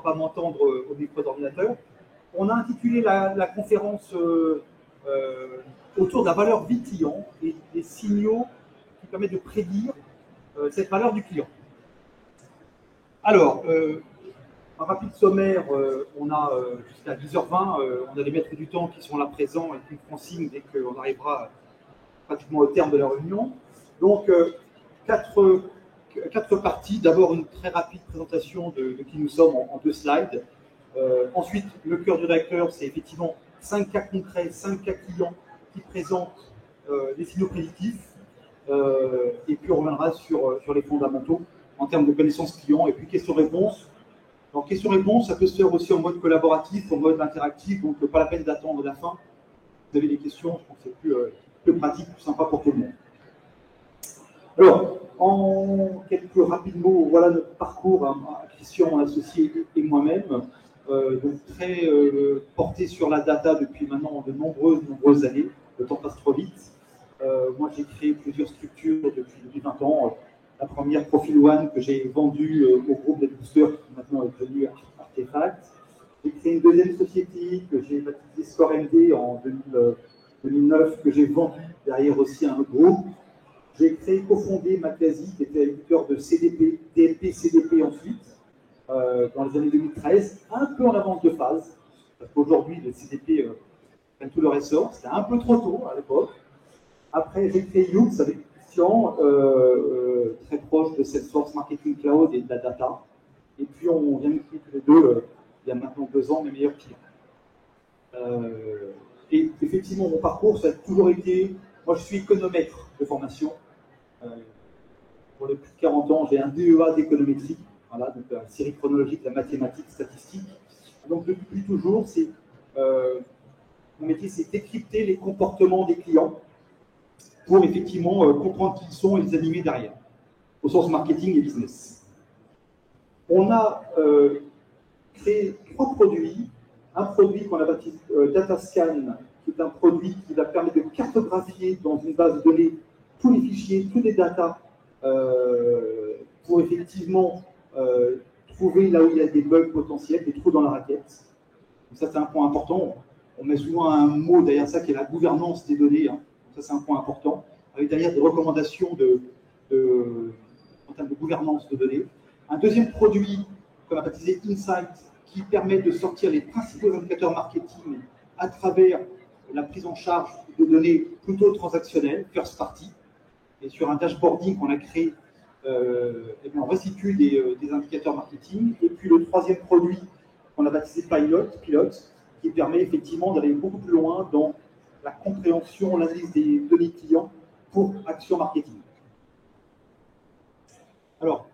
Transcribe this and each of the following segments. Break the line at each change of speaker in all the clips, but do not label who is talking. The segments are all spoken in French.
pourra pas m'entendre au micro d'ordinateur. On a intitulé la conférence autour de la valeur vie client et des signaux qui permettent de prédire cette valeur du client. Alors, un rapide sommaire, on a jusqu'à 10h20, on a les maîtres du temps qui sont là présents et qui nous feront signe dès qu'on arrivera pratiquement au terme de la réunion. Donc, quatre parties. D'abord, une très rapide présentation de qui nous sommes en 2 slides. Ensuite, le cœur du réacteur, c'est effectivement 5 cas concrets, 5 cas clients qui présentent les signaux prédictifs. Et puis, on reviendra sur les fondamentaux en termes de connaissances clients. Et puis, questions-réponses. Donc, questions-réponses, ça peut se faire aussi en mode collaboratif, en mode interactif, donc pas la peine d'attendre la fin. Vous avez des questions, je pense que c'est plus pratique, plus sympa pour tout le monde. Alors, en quelques rapides mots, voilà notre parcours, Christian, mon associé et moi-même, donc très porté sur la data depuis maintenant de nombreuses années. Le temps passe trop vite. Moi, j'ai créé plusieurs structures depuis 20 ans. La première, Profil One, que j'ai vendue au groupe des boosters, qui maintenant est devenu Artefact. J'ai créé une deuxième société que j'ai baptisée Score MD en 2009, que j'ai vendue derrière aussi un autre groupe. J'ai créé, cofondé Macasi, qui était éditeur de CDP, DLP, CDP ensuite, dans les années 2013, un peu en avance de phase, parce qu'aujourd'hui, le CDP prennent tout leur essor. C'était un peu trop tôt à l'époque. Après, j'ai créé Yoox avec Christian, très proche de Salesforce Marketing Cloud et de la data. Et puis, on vient de créer tous les deux, il y a maintenant 2 ans, mes meilleurs clients. Et effectivement, mon parcours, ça a toujours été... Moi, je suis économètre de formation. Pour les plus de 40 ans, j'ai un DEA d'économétrie. Voilà, donc la série chronologique de la mathématique statistique. Donc, depuis toujours, mon métier, c'est décrypter les comportements des clients pour effectivement comprendre qui ils sont et les animer derrière, au sens marketing et business. On a créé 3 produits. Un produit qu'on a baptisé DataScan, qui est un produit qui va permettre de cartographier dans une base de données tous les fichiers, tous les datas, pour effectivement trouver là où il y a des bugs potentiels, des trous dans la raquette. Donc ça, c'est un point important. On met souvent un mot derrière ça qui est la gouvernance des données. Hein. Ça, c'est un point important. Avec derrière des recommandations en termes de gouvernance de données. Un deuxième produit qu'on a baptisé Insight, qui permet de sortir les principaux indicateurs marketing à travers la prise en charge de données plutôt transactionnelles, first party. Et sur un dashboarding qu'on a créé, on restitue des indicateurs marketing. Et puis le troisième produit qu'on a baptisé Pilot, qui permet effectivement d'aller beaucoup plus loin dans la compréhension, l'analyse des données clients pour action marketing. Alors,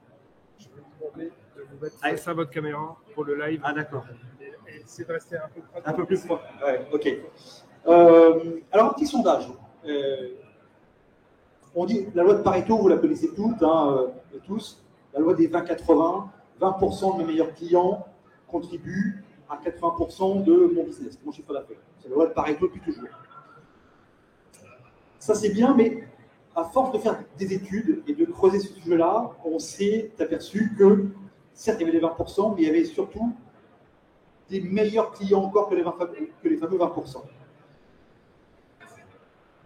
je vais vous demander de vous mettre face à votre caméra pour le live.
Ah d'accord.
Et essayez de rester
un peu plus fort. Ouais, ok. Alors, un petit sondage. On dit, la loi de Pareto, vous la connaissez toutes, et tous. La loi des 20-80, 20% de mes meilleurs clients contribuent à 80% de mon business, de mon chiffre d'affaires. C'est la loi de Pareto depuis toujours. Ça, c'est bien, mais à force de faire des études et de creuser ce sujet-là, on s'est aperçu que, certes, il y avait les 20%, mais il y avait surtout des meilleurs clients encore que les fameux 20%.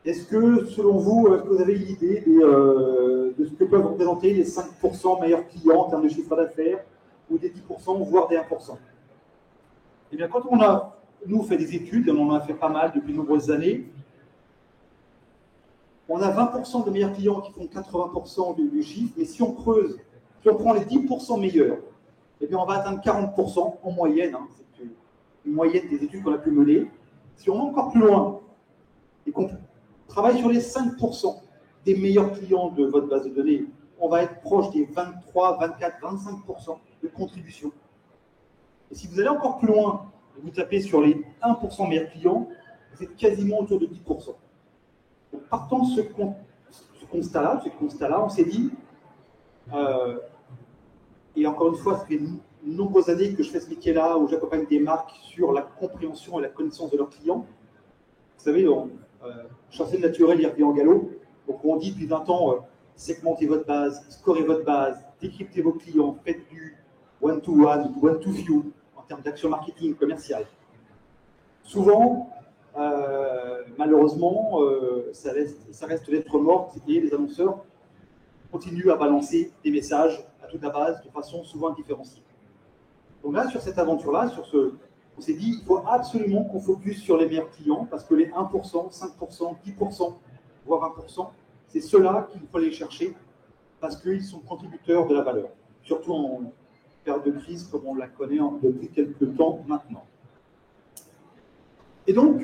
Est-ce que, selon vous, vous avez une idée de ce que peuvent représenter les 5% meilleurs clients en termes de chiffre d'affaires, ou des 10%, voire des 1%? Eh bien, quand on a, nous, fait des études, et on en a fait pas mal depuis de nombreuses années, on a 20% de meilleurs clients qui font 80% du chiffre, mais si on creuse, si on prend les 10% meilleurs, eh bien, on va atteindre 40% en moyenne. Hein, c'est une moyenne des études qu'on a pu mener. Si on va encore plus loin et qu'on travaille sur les 5% des meilleurs clients de votre base de données, on va être proche des 23, 24, 25% de contribution. Et si vous allez encore plus loin et vous tapez sur les 1% meilleurs clients, vous êtes quasiment autour de 10%. Donc, partant de ce constat-là, on s'est dit, et encore une fois, ça fait de nombreuses années que je fais ce métier-là, où j'accompagne des marques sur la compréhension et la connaissance de leurs clients. Vous savez, chasser le naturel, il revient en galop. Donc, on dit depuis 20 ans, segmentez votre base, scorez votre base, décryptez vos clients, faites one-to-one, one-to-few, en termes d'action marketing commerciale. Souvent, malheureusement, ça reste lettre morte et les annonceurs continuent à balancer des messages à toute la base de façon souvent indifférenciée. Donc là, sur cette aventure-là, on s'est dit qu'il faut absolument qu'on focus sur les meilleurs clients parce que les 1%, 5%, 10%, voire 20%, c'est ceux-là qu'il faut aller chercher parce qu'ils sont contributeurs de la valeur, surtout en période de crise comme on la connaît depuis quelques temps maintenant. Et donc,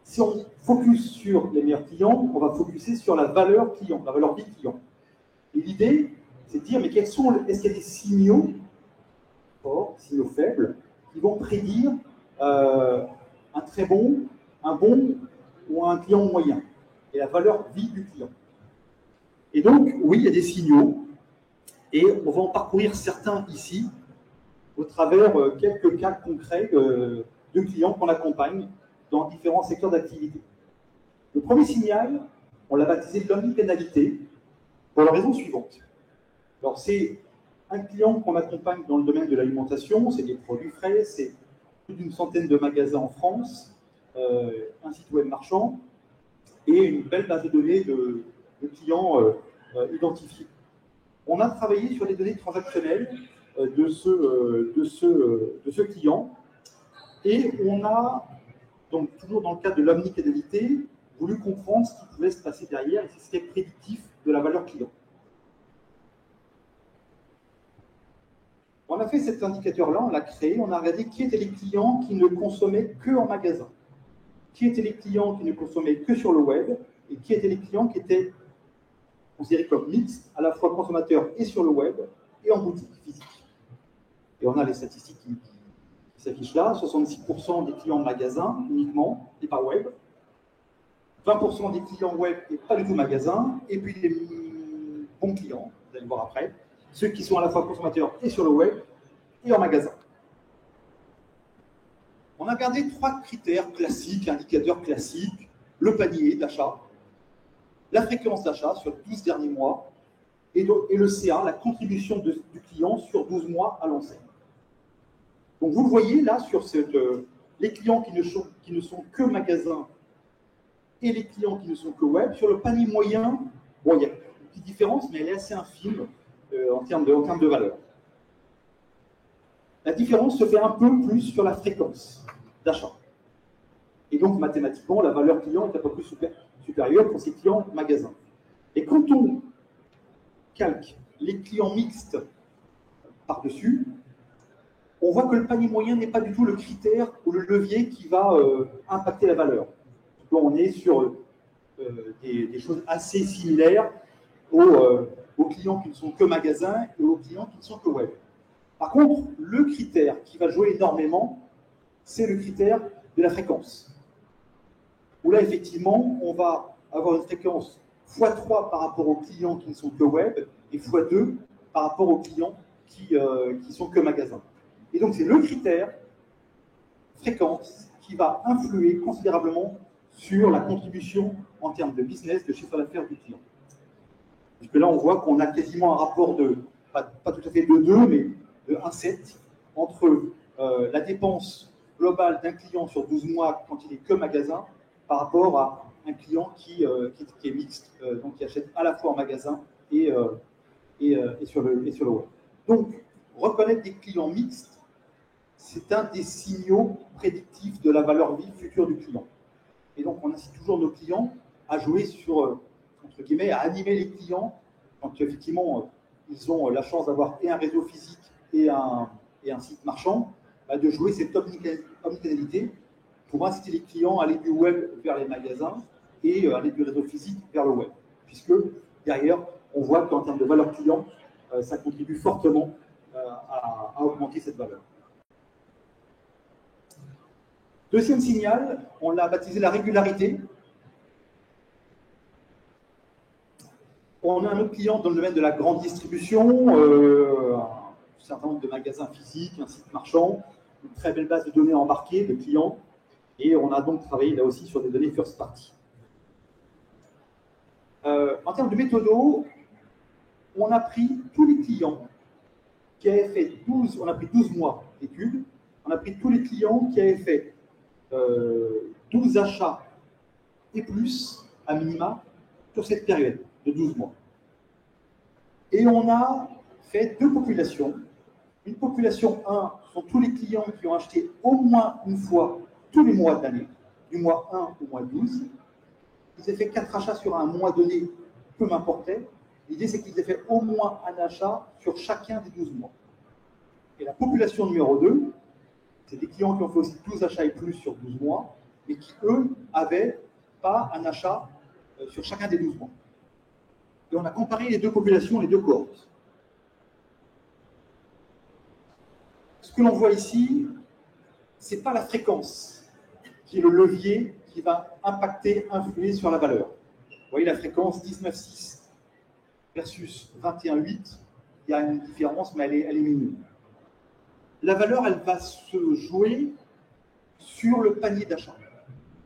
si on focus sur les meilleurs clients, on va focuser sur la valeur client, la valeur vie client. Et l'idée, c'est de dire, mais est-ce qu'il y a des signaux forts, signaux faibles, qui vont prédire un très bon, un bon ou un client moyen, et la valeur vie du client. Et donc, oui, il y a des signaux, et on va en parcourir certains ici, au travers quelques cas concrets de clients qu'on accompagne dans différents secteurs d'activité. Le premier signal, on l'a baptisé l'omnipénalité, pour la raison suivante. Alors, c'est un client qu'on accompagne dans le domaine de l'alimentation, c'est des produits frais, c'est plus d'une centaine de magasins en France, un site web marchand et une belle base de données de clients identifiés. On a travaillé sur les données transactionnelles de ce client et on a, donc toujours dans le cadre de l'omnicanalité, voulu comprendre ce qui pouvait se passer derrière et si c'était prédictif de la valeur client. On a fait cet indicateur-là, on l'a créé, on a regardé qui étaient les clients qui ne consommaient que en magasin, qui étaient les clients qui ne consommaient que sur le web, et qui étaient les clients qui étaient considérés comme mixtes, à la fois consommateurs et sur le web, et en boutique physique. Et on a les statistiques qui s'affichent là, 66% des clients magasin uniquement, et pas web, 20% des clients web et pas du tout magasin, et puis les bons clients, vous allez voir après, ceux qui sont à la fois consommateurs et sur le web et en magasin. On a regardé 3 critères classiques, indicateurs classiques, le panier d'achat, la fréquence d'achat sur les 12 derniers mois et le CA, la contribution du client sur 12 mois à l'enseigne. Donc vous le voyez là sur les clients qui ne sont que magasin et les clients qui ne sont que web. Sur le panier moyen, bon, il y a une petite différence, mais elle est assez infime. En termes de valeur. La différence se fait un peu plus sur la fréquence d'achat. Et donc, mathématiquement, la valeur client est un peu plus supérieure pour ces clients magasins. Et quand on calque les clients mixtes par-dessus, on voit que le panier moyen n'est pas du tout le critère ou le levier qui va impacter la valeur. Donc, on est sur des choses assez similaires aux clients qui ne sont que magasins et aux clients qui ne sont que web. Par contre, le critère qui va jouer énormément, c'est le critère de la fréquence. Où là, effectivement, on va avoir une fréquence x3 par rapport aux clients qui ne sont que web et x2 par rapport aux clients qui sont que magasins. Et donc, c'est le critère fréquence qui va influer considérablement sur la contribution en termes de business, de chiffre d'affaires du client. Parce que là, on voit qu'on a quasiment un rapport de, pas tout à fait de 2, mais de 1,7 entre la dépense globale d'un client sur 12 mois quand il n'est que magasin par rapport à un client qui est mixte, donc qui achète à la fois en magasin et sur le web. Donc, reconnaître des clients mixtes, c'est un des signaux prédictifs de la valeur vie future du client. Et donc, on incite toujours nos clients à jouer sur, entre guillemets, à animer les clients quand effectivement ils ont la chance d'avoir et un réseau physique et un site marchand, de jouer cette omnicanalité pour inciter les clients à aller du web vers les magasins et aller du réseau physique vers le web. Puisque derrière, on voit qu'en termes de valeur client, ça contribue fortement à augmenter cette valeur. Deuxième signal, on l'a baptisé la régularité. On a un autre client dans le domaine de la grande distribution, un certain nombre de magasins physiques, un site marchand, une très belle base de données embarquée de clients, et on a donc travaillé là aussi sur des données first party. En termes de méthodo, on a pris tous les clients qui qui avaient fait 12, on a pris 12 mois d'études, on a pris tous les clients qui avaient fait 12 achats et plus, à minima, sur cette période de 12 mois. Et on a fait deux populations. Une population 1 sont tous les clients qui ont acheté au moins une fois tous les mois de l'année, du mois 1 au mois 12. Ils avaient fait 4 achats sur un mois donné, peu m'importait. L'idée, c'est qu'ils aient fait au moins un achat sur chacun des 12 mois. Et la population numéro 2, c'est des clients qui ont fait aussi 12 achats et plus sur 12 mois, mais qui, eux, n'avaient pas un achat sur chacun des 12 mois. Et on a comparé les deux populations, les deux cohortes. Ce que l'on voit ici, ce n'est pas la fréquence qui est le levier qui va impacter, influer sur la valeur. Vous voyez la fréquence 19,6 versus 21,8, il y a une différence, mais elle est minime. La valeur, elle va se jouer sur le panier d'achat.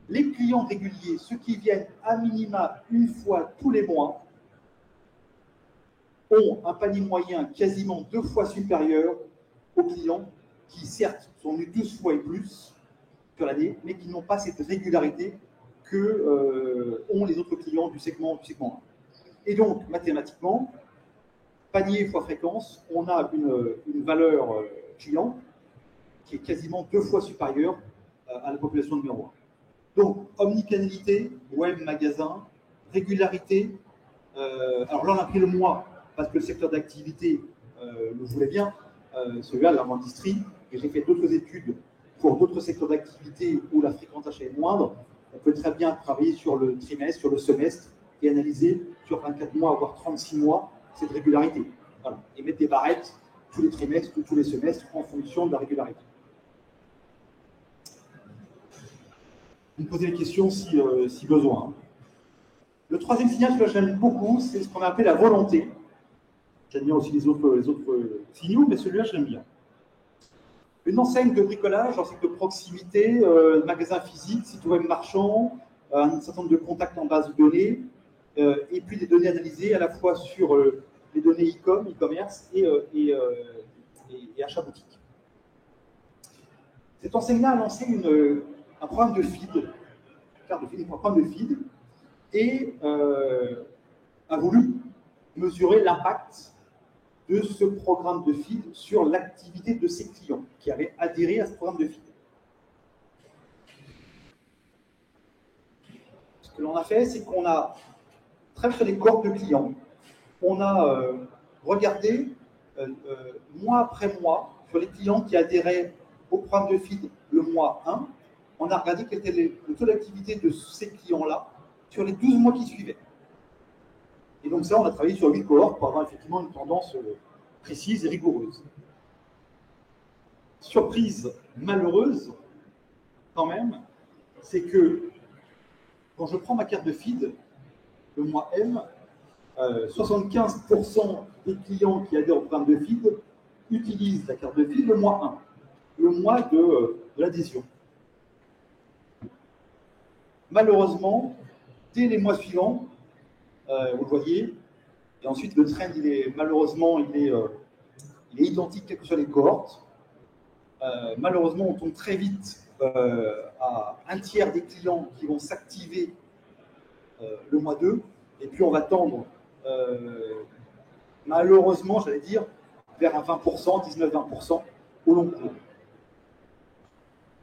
Les clients réguliers, ceux qui viennent à minima une fois tous les mois, ont un panier moyen quasiment 2 fois supérieur aux clients qui, certes, sont venus 12 fois et plus sur l'année, mais qui n'ont pas cette régularité que ont les autres clients du segment 1. Et donc, mathématiquement, panier fois fréquence, on a une valeur client qui est quasiment 2 fois supérieure à la population numéro 1. Donc, omnicanalité, web, magasin, régularité. Alors là, on a pris le mois parce que le secteur d'activité le voulait bien, celui-là, la industrie. Et j'ai fait d'autres études pour d'autres secteurs d'activité où la fréquence d'achat est moindre. On peut très bien travailler sur le trimestre, sur le semestre et analyser sur 24 mois, voire 36 mois, cette régularité. Voilà. Et mettre des barrettes tous les trimestres ou tous les semestres en fonction de la régularité. Vous me posez des questions si besoin. Le troisième signal que j'aime beaucoup, c'est ce qu'on a appelé la volonté. J'aime bien aussi les autres signaux, mais celui-là, j'aime bien. Une enseigne de bricolage, enseigne de proximité, magasin physique, site web marchand, un certain nombre de contacts en base de données, et puis des données analysées à la fois sur les données e-commerce et achat boutique. Cette enseigne-là a lancé un programme de feed, un programme de feed, et a voulu mesurer l'impact de ce programme de feed sur l'activité de ses clients qui avaient adhéré à ce programme de feed. Ce que l'on a fait, c'est qu'on a travaillé sur des cohortes de clients. On a regardé mois après mois sur les clients qui adhéraient au programme de feed le mois 1. On a regardé quel était le taux d'activité de ces clients-là sur les 12 mois qui suivaient. Et donc ça, on a travaillé sur 8 cohortes pour avoir effectivement une tendance précise et rigoureuse. Surprise malheureuse, quand même, c'est que quand je prends ma carte de feed, le mois M, 75% des clients qui adhèrent au programme de feed utilisent la carte de feed le mois 1, le mois de l'adhésion. Malheureusement, dès les mois suivants, vous le voyez, et ensuite le trend, malheureusement, il est identique quelles que soient les cohortes. Malheureusement, on tombe très vite à un tiers des clients qui vont s'activer le mois 2, et puis on va tendre, malheureusement, j'allais dire, vers un 20%, 19-20% au long cours.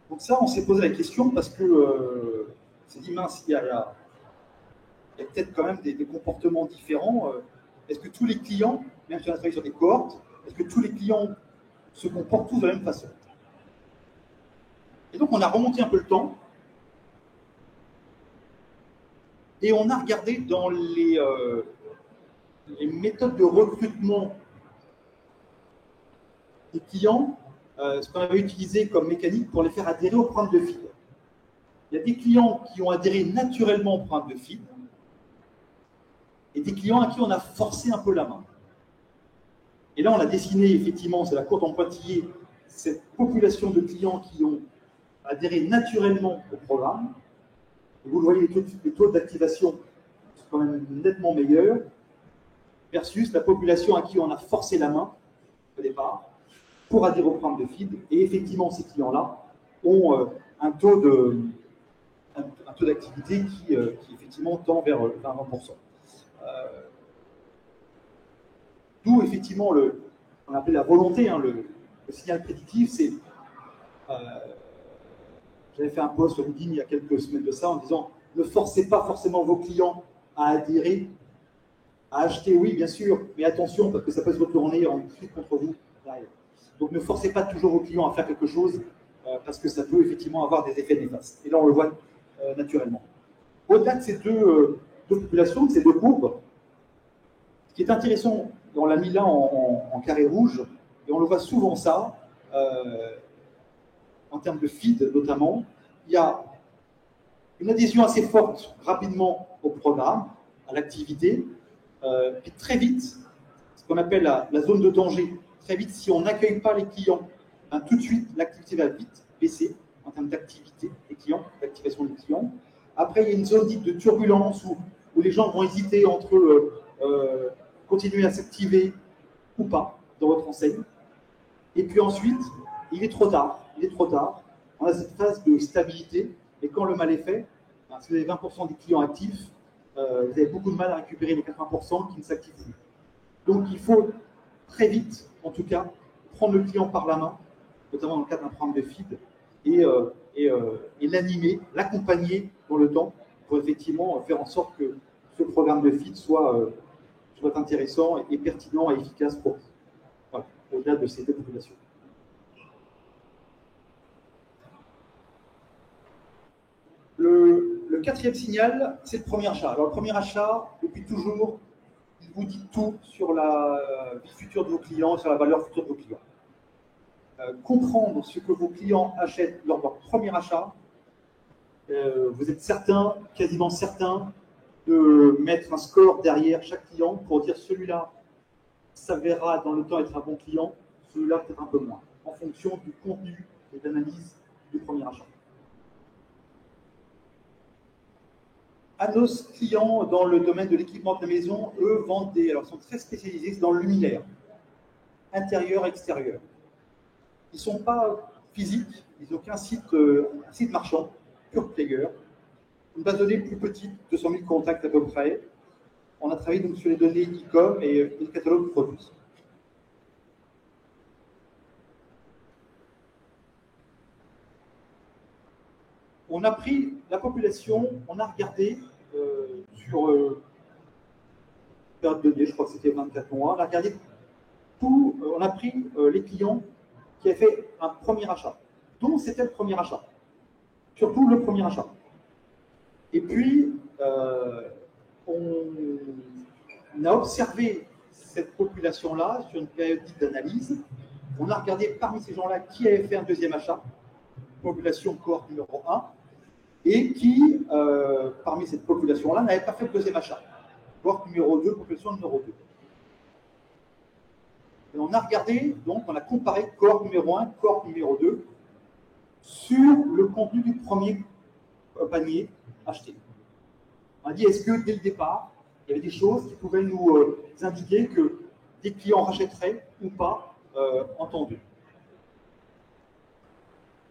Donc ça, on s'est posé la question parce que on s'est dit, mince, il y a peut-être quand même des comportements différents. Est-ce que tous les clients, même si on a travaillé sur des cohortes, est-ce que tous les clients se comportent tous de la même façon? Et donc, on a remonté un peu le temps et on a regardé dans les méthodes de recrutement des clients, ce qu'on avait utilisé comme mécanique pour les faire adhérer au programme de feed. Il y a des clients qui ont adhéré naturellement au programme de feed et des clients à qui on a forcé un peu la main. Et là, on a dessiné, effectivement, c'est la courbe en pointillé, cette population de clients qui ont adhéré naturellement au programme. Et vous le voyez, les taux d'activation sont quand même nettement meilleurs, versus la population à qui on a forcé la main au départ pour adhérer au programme de feed. Et effectivement, ces clients-là ont un taux d'activité qui effectivement tend vers 20%. D'où effectivement on appelle la volonté, hein, le signal prédictif, c'est j'avais fait un post sur LinkedIn il y a quelques semaines de ça en disant ne forcez pas forcément vos clients à adhérer, à acheter, oui bien sûr, mais attention parce que ça peut se retourner en fuite contre vous derrière. Donc ne forcez pas toujours vos clients à faire quelque chose parce que ça peut effectivement avoir des effets néfastes. Et là on le voit naturellement. Au-delà de ces deux populations, de ces deux courbes, ce qui est intéressant, on l'a mis là en carré rouge, et on le voit souvent ça, en termes de feed notamment, il y a une adhésion assez forte rapidement au programme, à l'activité, puis très vite, ce qu'on appelle la zone de danger. Très vite, si on n'accueille pas les clients, ben, tout de suite, l'activité va vite baisser en termes d'activité des clients, d'activation des clients. Après, il y a une zone dite de turbulence où les gens vont hésiter entre continuer à s'activer ou pas dans votre enseigne. Et puis ensuite, il est trop tard. On a cette phase de stabilité. Et quand le mal est fait, ben, si vous avez 20% des clients actifs, vous avez beaucoup de mal à récupérer les 80% qui ne s'activent plus. Donc il faut très vite, en tout cas, prendre le client par la main, notamment dans le cadre d'un programme de feed, et l'animer, l'accompagner dans le temps pour effectivement faire en sorte que ce programme de feed soit intéressant et pertinent et efficace pour vous. Voilà, au-delà de ces deux populations. Le quatrième signal, c'est le premier achat. Alors, le premier achat, depuis toujours, il vous dit tout sur la vie future de vos clients, sur la valeur future de vos clients. Comprendre ce que vos clients achètent lors de leur premier achat, vous êtes certain, quasiment certain, de mettre un score derrière chaque client pour dire celui-là s'avérera dans le temps être un bon client, celui-là peut-être un peu moins, en fonction du contenu et de l'analyse du premier achat. Anos clients dans le domaine de l'équipement de la maison, eux vendent alors ils sont très spécialisés dans le luminaire, intérieur, extérieur. Ils ne sont pas physiques, ils n'ont qu'un site marchand, pure player, une base de données plus petite, 200 000 contacts à peu près. On a travaillé donc sur les données e-com et le catalogue de produits. On a pris la population, on a regardé sur période donnée, je crois que c'était 24 mois, on a regardé tout, on a pris les clients qui avaient fait un premier achat, dont c'était le premier achat, surtout le premier achat. Et puis, on a observé cette population-là sur une période d'analyse. On a regardé parmi ces gens-là qui avait fait un deuxième achat, population cohorte numéro 1, et qui, parmi cette population-là, n'avait pas fait le deuxième achat. Cohorte numéro 2, population numéro 2. Et on a regardé, donc on a comparé cohorte numéro 1, cohorte numéro 2, sur le contenu du premier panier acheté. On a dit, est-ce que dès le départ, il y avait des choses qui pouvaient nous indiquer que des clients rachèteraient ou pas entendu.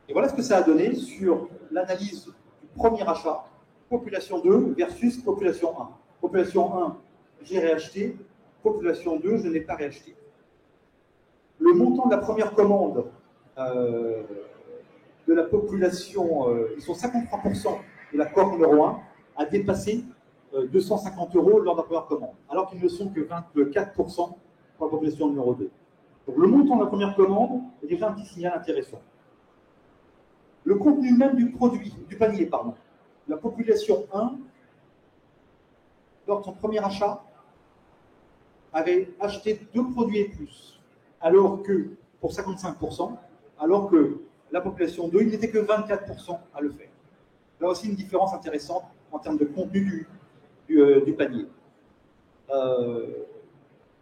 Et voilà ce que ça a donné sur l'analyse du premier achat, population 2 versus population 1. Population 1, j'ai réacheté, population 2, je n'ai pas réacheté. Le montant de la première commande de la population, ils sont 53% de la cohorte numéro 1, a dépassé 250 € lors de la première commande, alors qu'ils ne sont que 24% pour la population numéro 2. Donc le montant de la première commande est déjà un petit signal intéressant. Le contenu même du produit, du panier, pardon. La population 1, lors de son premier achat, avait acheté 2 produits et plus, alors que, pour 55%, alors que la population 2, il n'était que 24% à le faire. Là aussi, une différence intéressante en termes de contenu du panier.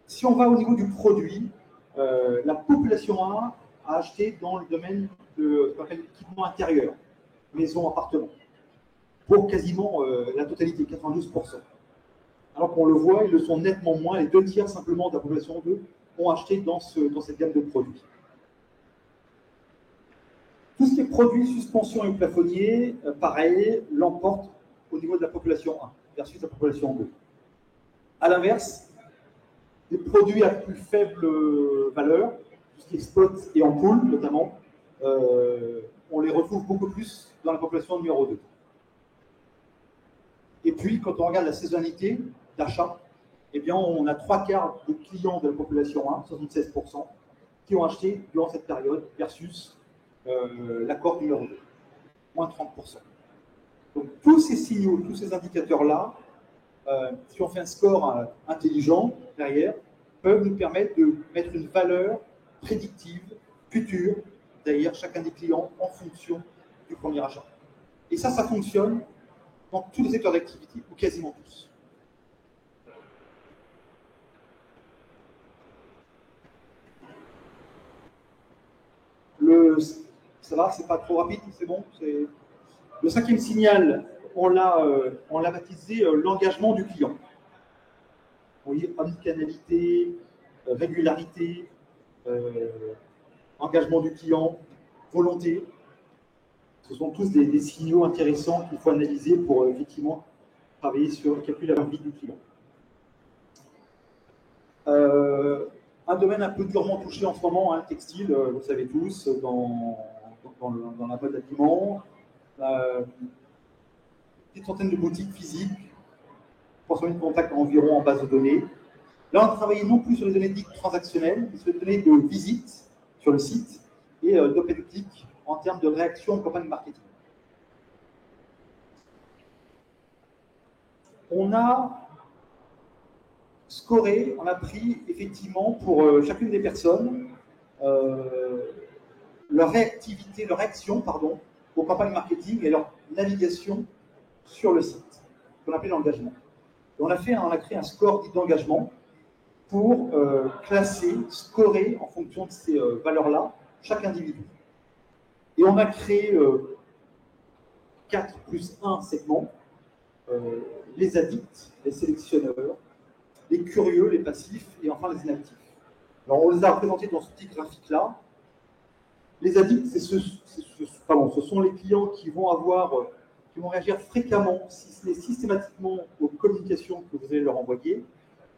Si on va au niveau du produit, la population 1 a acheté dans le domaine de ce qu'on appelle l'équipement intérieur, maison, appartement, pour quasiment la totalité, 92%. Alors qu'on le voit, ils le sont nettement moins, les 2 tiers simplement de la population 2 ont acheté dans cette gamme de produits. Tout ce qui est produits, suspensions et plafonniers, pareil, l'emporte au niveau de la population 1 versus la population 2. A l'inverse, des produits à plus faible valeur, tout ce qui est spot et ampoule notamment, on les retrouve beaucoup plus dans la population numéro 2. Et puis, quand on regarde la saisonnalité d'achat, eh bien, on a 3/4 des clients de la population 1, 76%, qui ont acheté durant cette période versus l'accord numéro 2, moins 30%. Donc, tous ces signaux, tous ces indicateurs-là, si on fait un score intelligent derrière, peuvent nous permettre de mettre une valeur prédictive, future, derrière chacun des clients en fonction du premier achat. Et ça fonctionne dans tous les secteurs d'activité, ou quasiment tous. Ça va, c'est pas trop rapide, c'est bon. Le 5e signal, on l'a baptisé l'engagement du client. Vous voyez, omnicanalité, régularité, engagement du client, volonté. Ce sont tous des signaux intéressants qu'il faut analyser pour effectivement travailler sur calculer la vie du client. Un domaine un peu durement touché en ce moment, le textile, vous le savez tous, dans la mode d'habillement. Une petite centaine de boutiques physiques, 300 000 contacts environ en base de données. Là, on travaille non plus sur les données dites transactionnelles, mais sur les données de visite sur le site et d'open click en termes de réaction en campagne marketing. On a scoré, on a pris effectivement pour chacune des personnes leur réactivité, leur réaction, aux campagnes marketing et leur navigation sur le site, qu'on appelle l'engagement. On a créé un score dit d'engagement pour classer, scorer en fonction de ces valeurs-là chaque individu. Et on a créé 4 plus 1 segments, les addicts, les sélectionneurs, les curieux, les passifs et enfin les inactifs. Alors on les a représentés dans ce petit graphique-là. Les addicts, ce sont les clients qui vont réagir fréquemment, si ce n'est systématiquement, aux communications que vous allez leur envoyer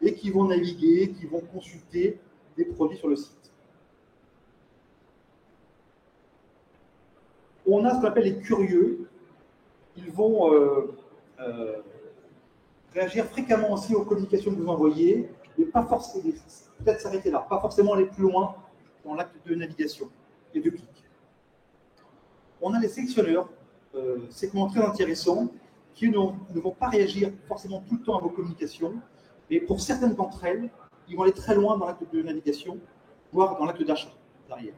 et qui vont naviguer, qui vont consulter des produits sur le site. On a ce qu'on appelle les curieux. Ils vont réagir fréquemment aussi aux communications que vous envoyez, mais pas forcément, peut-être s'arrêter là, pas forcément aller plus loin dans l'acte de navigation et de clic. On a les sélectionneurs, segments très intéressants, qui ne vont pas réagir forcément tout le temps à vos communications, mais pour certaines d'entre elles, ils vont aller très loin dans l'acte de navigation, voire dans l'acte d'achat derrière.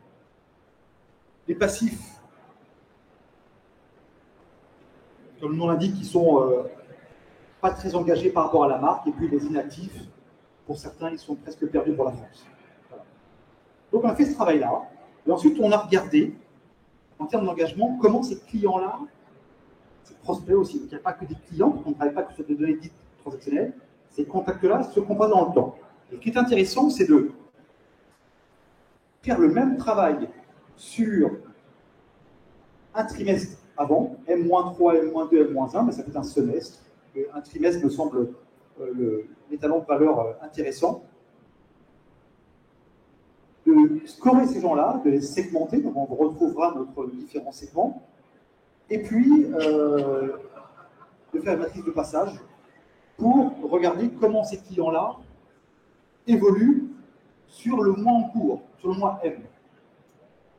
Les passifs, comme le nom l'indique, qui sont pas très engagés par rapport à la marque, et puis les inactifs, pour certains, ils sont presque perdus pour la France. Voilà. Donc on a fait ce travail-là, et ensuite on a regardé, en termes d'engagement, comment ces clients-là, ces prospects aussi, donc il n'y a pas que des clients, on ne travaille pas que sur des données dites transactionnelles, ces contacts-là se composent dans le temps. Et ce qui est intéressant, c'est de faire le même travail sur un trimestre avant, M-3, M-2, M-1, mais ça fait un semestre. Un trimestre me semble l'étalon de valeur intéressant. De scorer ces gens-là, de les segmenter, donc on retrouvera notre différents segments, et puis de faire une matrice de passage pour regarder comment ces clients-là évoluent sur le mois en cours, sur le mois M.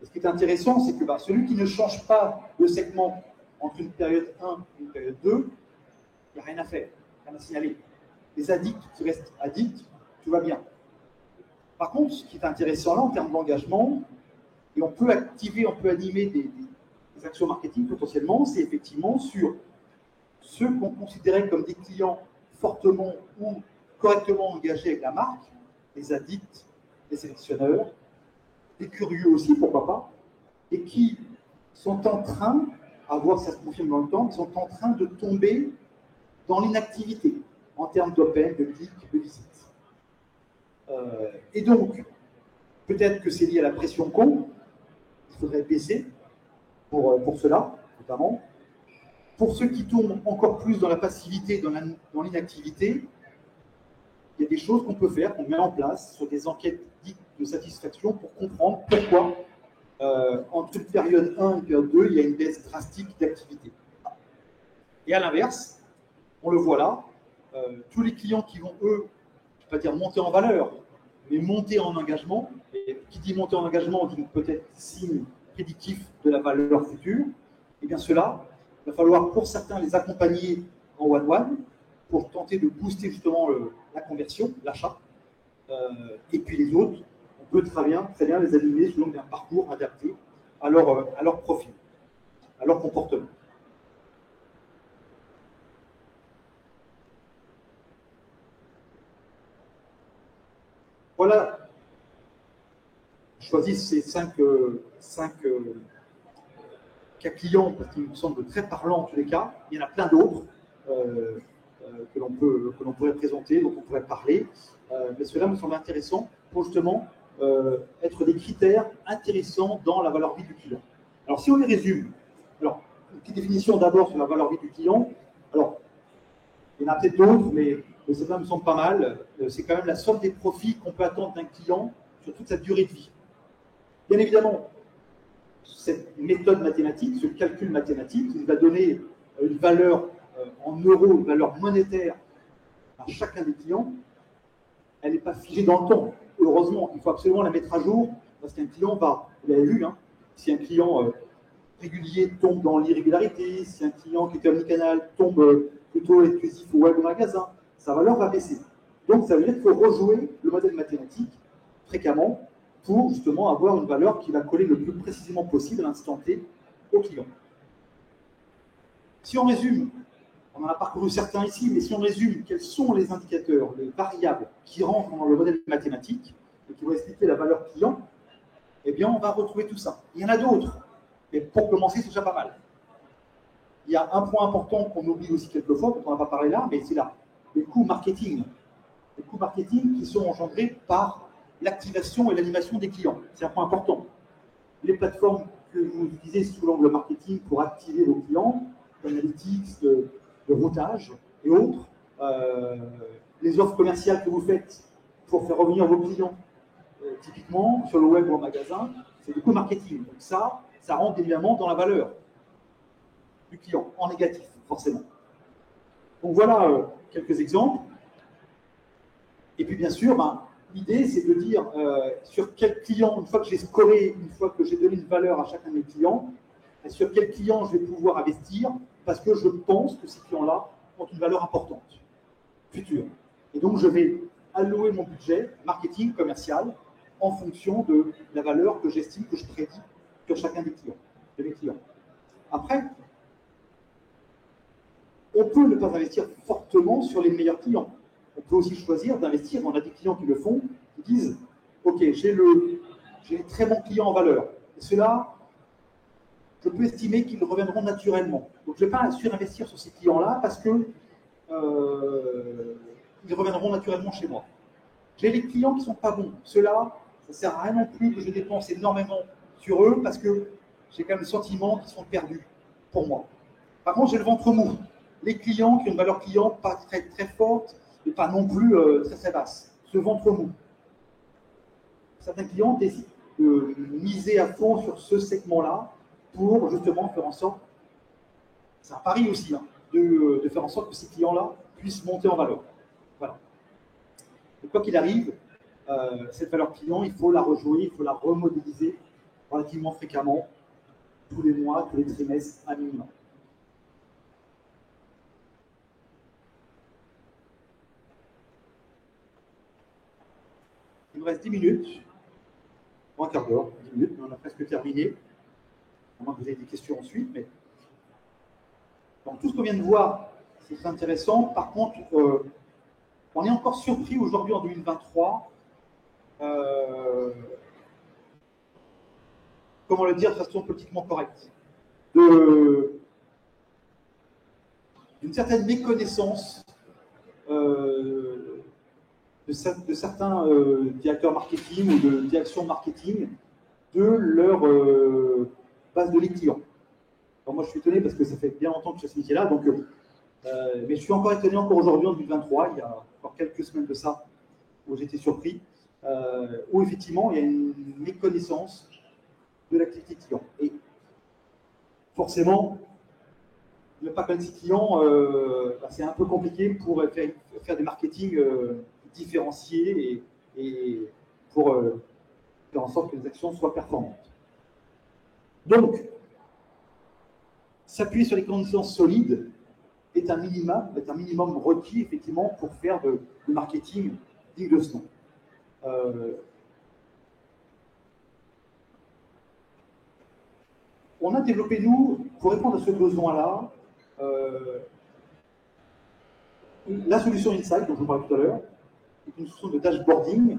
Et ce qui est intéressant, c'est que celui qui ne change pas de segment entre une période 1 et une période 2, il n'y a rien à faire, rien à signaler. Les addicts qui restent addicts, tout va bien. Par contre, ce qui est intéressant là, en termes d'engagement, et on peut activer, on peut animer des actions marketing potentiellement, c'est effectivement sur ceux qu'on considérait comme des clients fortement ou correctement engagés avec la marque, les addicts, les sélectionneurs, les curieux aussi, pourquoi pas, et qui sont en train, à voir si ça se confirme dans le temps, ils sont en train de tomber dans l'inactivité en termes d'open, de clic, de visite. Et donc, peut-être que c'est lié à la pression con, il faudrait baisser pour cela, notamment. Pour ceux qui tombent encore plus dans la passivité, dans l'inactivité, il y a des choses qu'on peut faire, qu'on met en place sur des enquêtes dites de satisfaction pour comprendre pourquoi, entre une période 1 et une période 2, il y a une baisse drastique d'activité. Et à l'inverse, on le voit là, tous les clients qui vont, eux, je ne vais pas dire monter en valeur, mais monter en engagement, et qui dit monter en engagement dit peut-être signe prédictif de la valeur future, et bien cela, il va falloir pour certains les accompagner en one-one pour tenter de booster justement la conversion, l'achat. Et puis les autres, on peut très bien les aligner selon un parcours adapté à leur profil, à leur comportement. Voilà, je choisis ces 5 cas clients parce qu'ils me semblent très parlants en tous les cas. Il y en a plein d'autres que l'on pourrait présenter, dont on pourrait parler. Mais cela me semble intéressant pour justement être des critères intéressants dans la valeur vie du client. Alors, si on les résume, alors, une petite définition d'abord sur la valeur vie du client. Alors, il y en a peut-être d'autres, mais celle-là me semble pas mal. C'est quand même la somme des profits qu'on peut attendre d'un client sur toute sa durée de vie. Bien évidemment, cette méthode mathématique, ce calcul mathématique, il va donner une valeur en euros, une valeur monétaire à chacun des clients. Elle n'est pas figée dans le temps. Heureusement, il faut absolument la mettre à jour parce qu'un client va, vous l'avez vu, hein, si un client régulier tombe dans l'irrégularité, si un client qui était omnicanal tombe plutôt exclusif au web ou magasin, sa valeur va baisser. Donc, ça veut dire qu'il faut rejouer le modèle mathématique fréquemment pour justement avoir une valeur qui va coller le plus précisément possible à l'instant T au client. Si on résume, on en a parcouru certains ici, mais si on résume quels sont les indicateurs, les variables qui rentrent dans le modèle mathématique et qui vont expliquer la valeur client, eh bien, on va retrouver tout ça. Il y en a d'autres, mais pour commencer, c'est déjà pas mal. Il y a un point important qu'on oublie aussi quelquefois, dont on n'a pas parlé là, mais c'est là, les coûts marketing. Les coûts marketing qui sont engendrés par l'activation et l'animation des clients. C'est un point important. Les plateformes que vous utilisez sous l'angle marketing pour activer vos clients, d'analytics, de routage et autres, les offres commerciales que vous faites pour faire revenir vos clients, typiquement sur le web ou en magasin, c'est du coût marketing. Donc ça rentre évidemment dans la valeur du client, en négatif, forcément. Donc voilà quelques exemples. Et puis bien sûr, l'idée c'est de dire sur quel client, une fois que j'ai scoré, une fois que j'ai donné une valeur à chacun de mes clients, sur quel client je vais pouvoir investir, parce que je pense que ces clients-là ont une valeur importante, future. Et donc je vais allouer mon budget marketing, commercial, en fonction de la valeur que j'estime, que je prédis sur chacun des clients, de mes clients. Après, on peut ne pas investir fortement sur les meilleurs clients. On peut aussi choisir d'investir. On a des clients qui le font, qui disent « Ok, j'ai des très bons clients en valeur. Et ceux-là, je peux estimer qu'ils reviendront naturellement. Donc, je ne vais pas surinvestir sur ces clients-là parce que ils reviendront naturellement chez moi. J'ai les clients qui ne sont pas bons. Ceux-là, ça ne sert à rien non plus que je dépense énormément sur eux parce que j'ai quand même le sentiment qu'ils sont perdus pour moi. Par contre, j'ai le ventre mou. Les clients qui ont une valeur client pas très, très forte, mais pas non plus très, très basse. Ce ventre mou. Certains clients décident de miser à fond sur ce segment-là pour justement faire en sorte, c'est un pari aussi, hein, de faire en sorte que ces clients-là puissent monter en valeur. Voilà. Et quoi qu'il arrive, cette valeur client, il faut la rejouer, il faut la remodéliser relativement fréquemment, tous les mois, tous les trimestres à minimum. Il me reste 10 minutes, un quart d'heure, 10 minutes, mais on a presque terminé. À moins que vous ayez des questions ensuite. Mais... Donc, tout ce qu'on vient de voir, c'est intéressant. Par contre, on est encore surpris aujourd'hui, en 2023, comment le dire de façon politiquement correcte, d'une certaine méconnaissance de certains directeurs marketing ou de direction marketing de leur base de données clients. Alors moi, je suis étonné parce que ça fait bien longtemps que je fais ce métier-là, donc, mais je suis encore étonné encore aujourd'hui, en 2023, il y a encore quelques semaines de ça, où j'étais surpris, où effectivement, il y a une méconnaissance de l'activité client. Et forcément, ne pas connaître ses clients, c'est un peu compliqué pour faire des marketing différenciés et pour faire en sorte que les actions soient performantes. Donc, s'appuyer sur les connaissances solides est un minimum requis effectivement pour faire de marketing digne de ce nom. On a développé, nous, pour répondre à ce besoin-là, la solution Insight, dont je vous parlais tout à l'heure, est une solution de dashboarding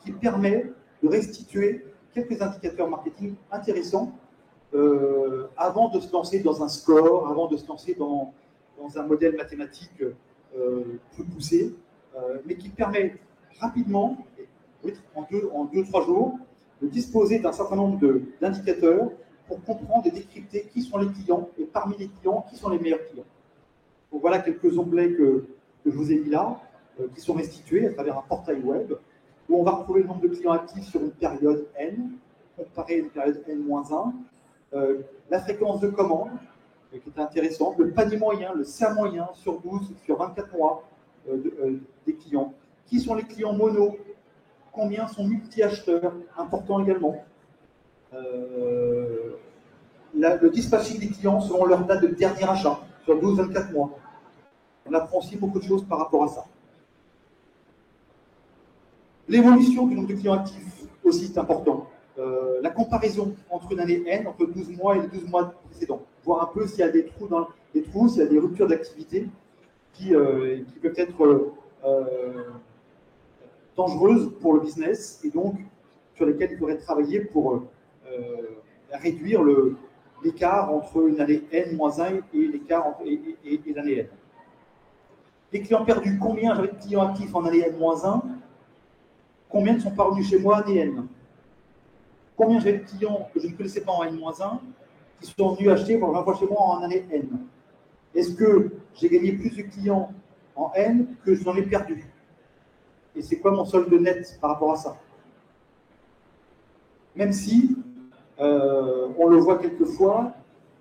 qui permet de restituer quelques indicateurs marketing intéressants avant de se lancer dans un score, avant de se lancer dans un modèle mathématique plus poussé, mais qui permet rapidement, en 2-3 jours, de disposer d'un certain nombre d'indicateurs pour comprendre et décrypter qui sont les clients et parmi les clients, qui sont les meilleurs clients. Donc voilà quelques onglets que je vous ai mis là, qui sont restitués à travers un portail web, où on va retrouver le nombre de clients actifs sur une période N, comparé à une période N-1, la fréquence de commande, qui est intéressante, le panier moyen, le CA moyen sur 12, sur 24 mois des clients. Qui sont les clients mono? Combien sont multi-acheteurs? Important également. Le dispatching des clients selon leur date de dernier achat, sur 12-24 mois. On apprend aussi beaucoup de choses par rapport à ça. L'évolution du nombre de clients actifs aussi est important. La comparaison entre une année N, entre 12 mois et les 12 mois précédents. Voir un peu s'il y a des trous, s'il y a des ruptures d'activité qui peuvent être dangereuses pour le business et donc sur lesquelles il faudrait travailler pour réduire l'écart entre une année N-1 et l'année N. Les clients perdus, combien j'avais de clients actifs en année N-1? Combien ne sont pas revenus chez moi en année N? Combien j'avais de clients que je ne connaissais pas en N-1 qui sont venus acheter pour la première fois chez moi en année N? Est-ce que j'ai gagné plus de clients en N que je n'en ai perdu? Et c'est quoi mon solde net par rapport à ça? Même si, on le voit quelquefois,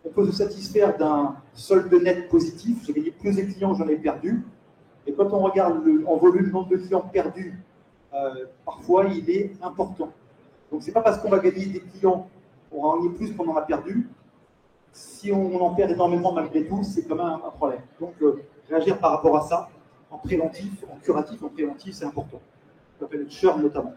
on peut se satisfaire d'un solde net positif, j'ai gagné plus de clients que j'en ai perdu, et quand on regarde en volume le nombre de clients perdus, parfois il est important. Donc c'est pas parce qu'on va gagner des clients, on va en gagner plus qu'on en a perdu. Si on en perd énormément malgré tout, c'est quand même un problème. Donc réagir par rapport à ça, en préventif, en curatif, en préventif, c'est important. Ça s'appelle le churn notamment.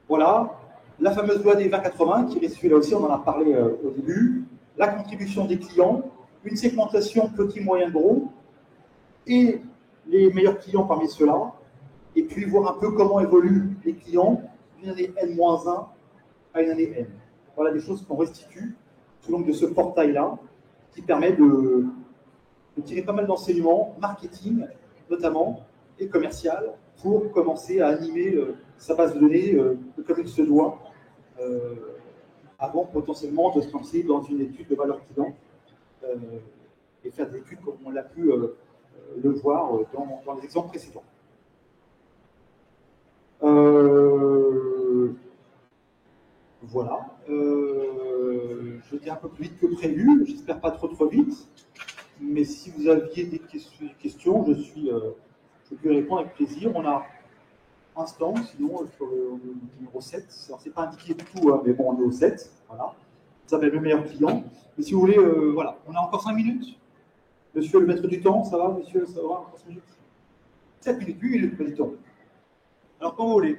Voilà, la fameuse loi des 20-80, qui est là aussi, on en a parlé au début, la contribution des clients, une segmentation petit, moyen, gros, et les meilleurs clients parmi ceux-là, et puis voir un peu comment évoluent les clients d'une année N-1 à une année N. Voilà des choses qu'on restitue sous l'angle de ce portail-là, qui permet de tirer pas mal d'enseignements, marketing notamment, et commercial, pour commencer à animer sa base de données comme il se doit, avant potentiellement de se lancer dans une étude de valeur client et faire des études comme on l'a pu le voir dans les exemples précédents. Voilà. Je dis un peu plus vite que prévu, j'espère pas trop vite, mais si vous aviez des questions, je peux y répondre avec plaisir. On a un stand, sinon sur le numéro 7. Alors, c'est pas indiqué du tout, hein, mais bon, on est au 7. Voilà. Ça s'appelle le meilleur client. Mais si vous voulez, voilà. On a encore 5 minutes. Monsieur le maître du temps, ça va, monsieur, ça va, encore 5 minutes. 7 minutes, 8 minutes, pas du temps. Alors, quand vous voulez.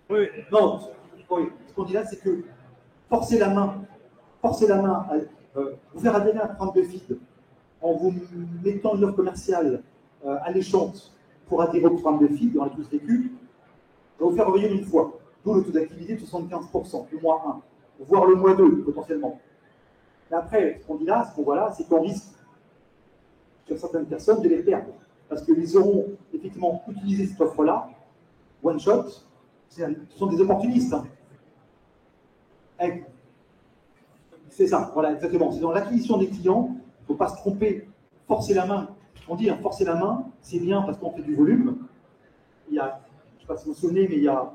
Oui, non, oui, ce qu'on dit là, c'est que forcer la main, vous faire adhérer à un programme de feed en vous mettant une offre commerciale alléchante pour adhérer au programme de FIG, on a tous vécu, va vous faire revenir une fois. D'où le taux d'activité de 75%, le mois 1, voire le mois 2, potentiellement. Et après, ce qu'on dit là, ce qu'on voit là, c'est qu'on risque, sur certaines personnes, de les perdre. Parce qu'ils auront effectivement utilisé cette offre-là, one shot, ce sont des opportunistes. Hein. C'est ça, voilà, exactement. C'est dans l'acquisition des clients, il ne faut pas se tromper, forcer la main. On dit, hein, forcer la main, c'est bien parce qu'on fait du volume. Il y a, je ne sais pas si vous vous souvenez, mais il y a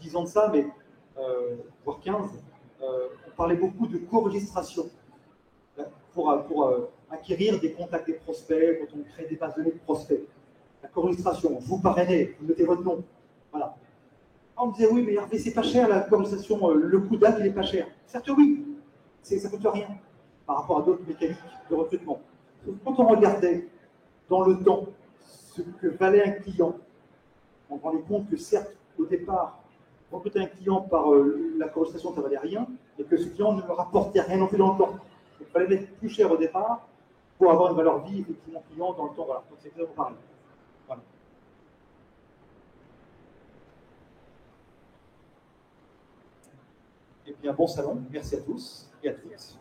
10 ans de ça, mais voire 15, on parlait beaucoup de co-registration pour acquérir des contacts des prospects, quand on crée des bases de données de prospects. La co-registration, vous parrainez, vous mettez votre nom. Voilà. On me disait, oui, mais Hervé, c'est pas cher la co-registration, le coût d'acte, il n'est pas cher. Certes, oui, ça ne coûte rien par rapport à d'autres mécaniques de recrutement. Quand on regardait dans le temps ce que valait un client, on se rendait compte que certes, au départ, recruter un client par la co-registration, ça ne valait rien, et que ce client ne me rapportait rien non plus dans le temps. Donc, il fallait mettre plus cher au départ pour avoir une valeur vie, effectivement, client dans le temps. Voilà. Donc, c'est exactement pareil. Voilà. Et puis, un bon salon. Merci à tous et à toutes.